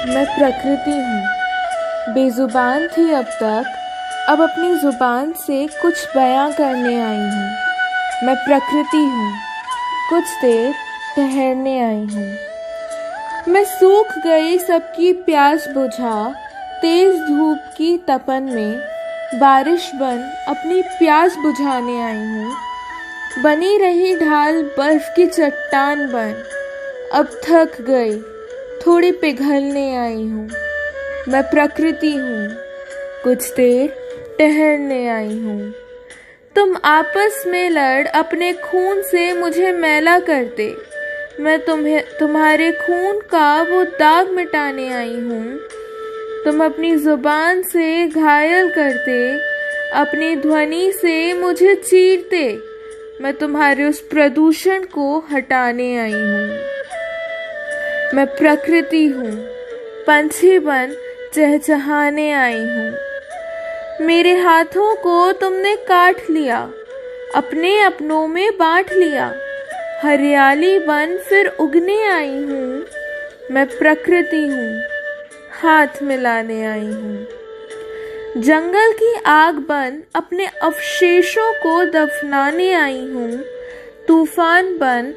मैं प्रकृति हूँ, बेजुबान थी अब तक, अब अपनी ज़ुबान से कुछ बयां करने आई हूँ। मैं प्रकृति हूँ, कुछ देर ठहरने आई हूँ। मैं सूख गई सबकी प्यास बुझा, तेज़ धूप की तपन में बारिश बन अपनी प्यास बुझाने आई हूँ। बनी रही ढाल बर्फ की चट्टान बन, अब थक गई थोड़ी पिघलने आई हूँ। मैं प्रकृति हूँ, कुछ देर ठहरने आई हूँ। तुम आपस में लड़ अपने खून से मुझे मैला करते, मैं तुम्हारे खून का वो दाग मिटाने आई हूँ। तुम अपनी ज़ुबान से घायल करते, अपनी ध्वनि से मुझे चीरते, मैं तुम्हारे उस प्रदूषण को हटाने आई हूँ। मैं प्रकृति हूँ, पंछी बन चहचहाने आई हूँ। मेरे हाथों को तुमने काट लिया, अपने अपनों में बांट लिया, हरियाली बन फिर उगने आई हूँ। मैं प्रकृति हूँ, हाथ मिलाने आई हूँ। जंगल की आग बन अपने अवशेषों को दफनाने आई हूँ। तूफान बन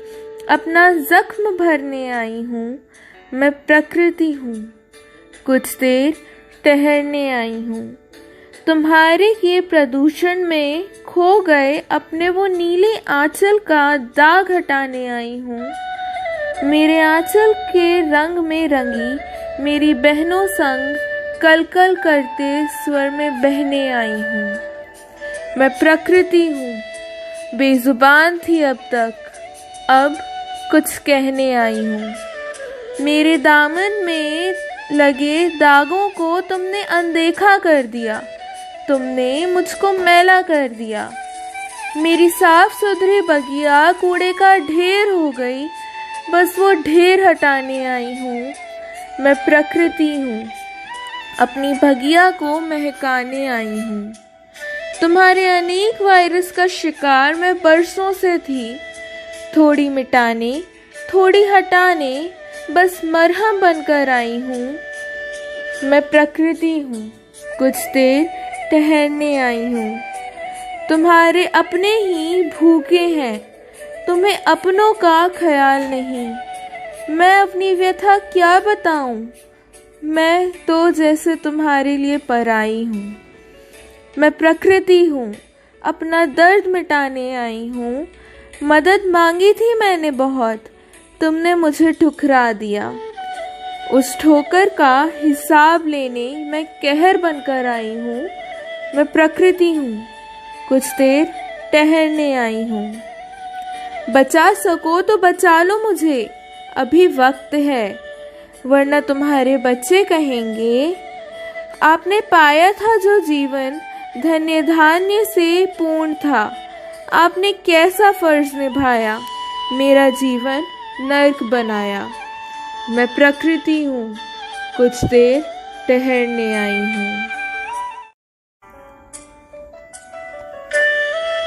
अपना जख्म भरने आई हूँ। मैं प्रकृति हूँ, कुछ देर ठहरने आई हूँ। तुम्हारे ये प्रदूषण में खो गए अपने वो नीले आंचल का दाग हटाने आई हूँ। मेरे आंचल के रंग में रंगी मेरी बहनों संग कल कल करते स्वर में बहने आई हूँ। मैं प्रकृति हूँ, बेजुबान थी अब तक, अब कुछ कहने आई हूँ। मेरे दामन में लगे दागों को तुमने अनदेखा कर दिया, तुमने मुझको मैला कर दिया। मेरी साफ सुथरी बगिया कूड़े का ढेर हो गई, बस वो ढेर हटाने आई हूँ। मैं प्रकृति हूँ, अपनी बगिया को महकाने आई हूँ। तुम्हारे अनेक वायरस का शिकार मैं बरसों से थी, थोड़ी मिटाने थोड़ी हटाने बस मरहम बनकर आई हूँ। मैं प्रकृति हूँ, कुछ देर ठहरने आई हूँ। तुम्हारे अपने ही भूखे हैं, तुम्हें अपनों का ख्याल नहीं। मैं अपनी व्यथा क्या बताऊँ, मैं तो जैसे तुम्हारे लिए पराई हूँ। मैं प्रकृति हूँ, अपना दर्द मिटाने आई हूँ। मदद मांगी थी मैंने बहुत, तुमने मुझे ठुकरा दिया। उस ठोकर का हिसाब लेने मैं कहर बनकर आई हूँ। मैं प्रकृति हूँ, कुछ देर ठहरने आई हूँ। बचा सको तो बचा लो मुझे, अभी वक्त है, वरना तुम्हारे बच्चे कहेंगे आपने पाया था जो जीवन धन्य धान्य से पूर्ण था, आपने कैसा फर्ज निभाया, मेरा जीवन नर्क बनाया। मैं प्रकृति हूँ, कुछ देर ठहरने आई हूँ।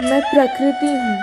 मैं प्रकृति हूँ,